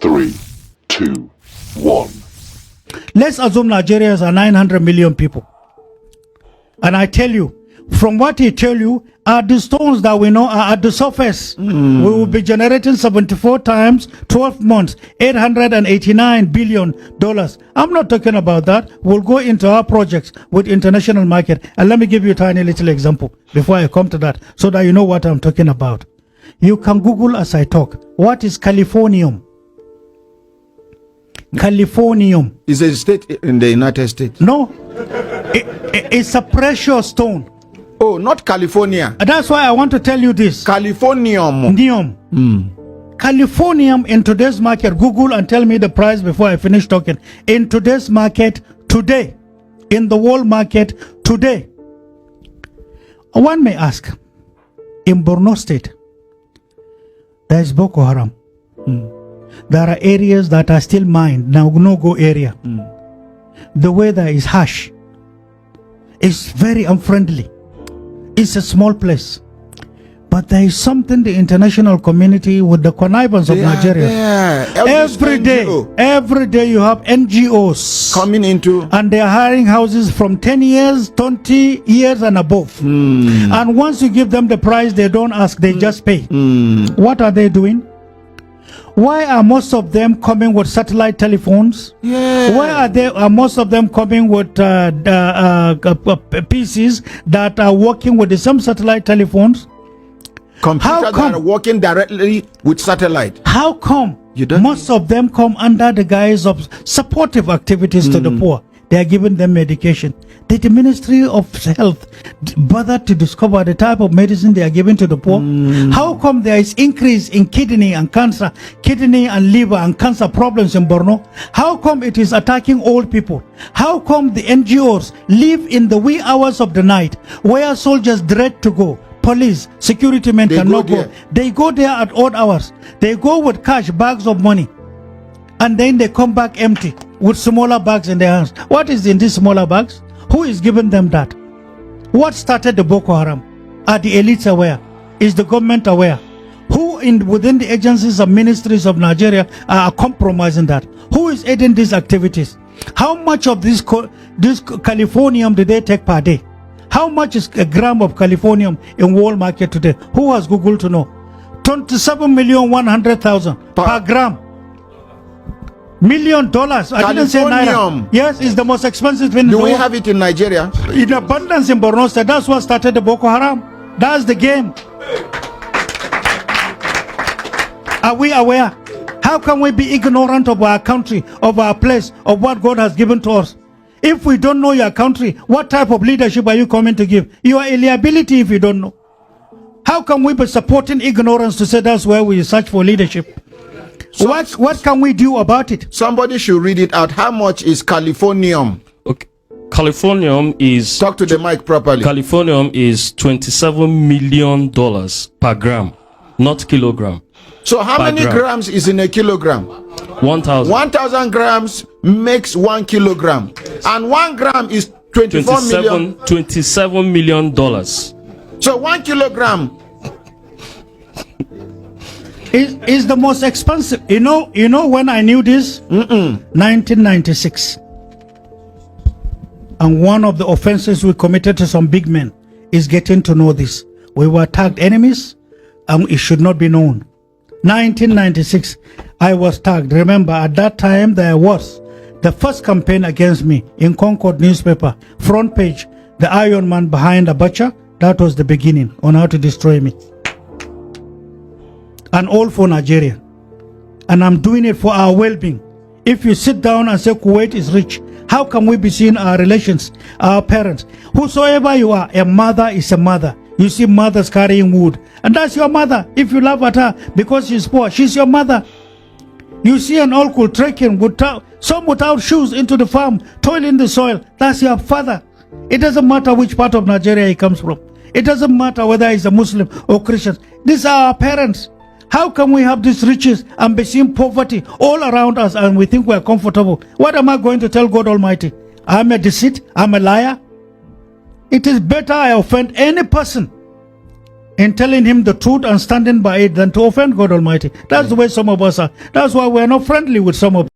3, 2, 1. Let's assume Nigerians are 900 million people. And I tell you, from what he tell you, are the stones that we know are at the surface. We will be generating 74 times 12 months, $889 billion. I'm not talking about that. We'll go into our projects with international market. And let me give you a tiny little example before I come to that, so that you know what I'm talking about. You can Google as I talk. What is Californium? Californium. Is a state in the United States? No. It's a precious stone. Oh, not California. That's why I want to tell you this. Californium. Californium in today's market, Google and tell me the price before I finish talking. In today's market today, in the world market today, one may ask, in Borno State, there is Boko Haram. There are areas that are still mined, now no-go area. The weather is harsh. It's very unfriendly. It's a small place. But there is something the international community with the connivance of Nigeria. Every day you have NGOs coming into, and they are hiring houses from 10 years, 20 years and above. And once you give them the price, they don't ask, they just pay. What are they doing? Why are most of them coming with satellite telephones? Why are most of them coming with PCs that are working with the same satellite telephones? Computers that are working directly with satellite. How come most of them come under the guise of supportive activities to the poor? They are giving them medication. Did the Ministry of Health bother to discover the type of medicine they are giving to the poor? How come there is increase in kidney and cancer, kidney and liver and cancer problems in Borno? How come it is attacking old people? How come the NGOs live in the wee hours of the night where soldiers dread to go? Police, security men cannot go. They go there at odd hours. They go with cash, bags of money, and then they come back empty with smaller bags in their hands. What is in these smaller bags? Who is giving them that? What started the Boko Haram? Are the elites aware? Is the government aware? Who within the agencies and ministries of Nigeria are compromising that? Who is aiding these activities? How much of this Californium do they take per day? How much is a gram of Californium in world market today? Who has Google to know? 27,100,000 per gram. $1 million. I didn't say naira. Yes, it's the most expensive thing. Do we have it in Nigeria? In abundance in Borno State. That's what started the Boko Haram. That's the game. Are we aware? How can we be ignorant of our country, of our place, of what God has given to us? If we don't know your country, what type of leadership are you coming to give? You are a liability if you don't know. How can we be supporting ignorance to say that's where we search for leadership? What can we do about it? Somebody should read it out. How much is Californium? Okay. Californium is... Talk to the mic properly. Californium is $27 million per gram, not kilogram. So how many grams is in a kilogram? 1,000. 1,000 grams makes 1 kilogram. And 1 gram is 27 million dollars. So 1 kilogram is the most expensive. You know when I knew this? 1996. And one of the offenses we committed to some big men is getting to know this. We were tagged enemies and it should not be known. 1996, I was tagged. Remember, at that time there was the first campaign against me in Concord newspaper, front page, the Iron Man behind Abacha. That was the beginning on how to destroy me. And all for Nigeria. And I'm doing it for our well-being. If you sit down and say Kuwait is rich, how can we be seeing our relations, our parents? Whosoever you are, a mother is a mother. You see mothers carrying wood, and that's your mother. If you laugh at her because she's poor, she's your mother. You see an uncle trekking some without shoes into the farm, toiling the soil, that's your father. It doesn't matter which part of Nigeria he comes from. It doesn't matter whether he's a Muslim or Christian. These are our parents. How can we have these riches and be seeing poverty all around us and we think we're comfortable? What am I going to tell God Almighty? I'm a deceit? I'm a liar? It is better I offend any person in telling him the truth and standing by it than to offend God Almighty. That's the way some of us are. That's why we're not friendly with some of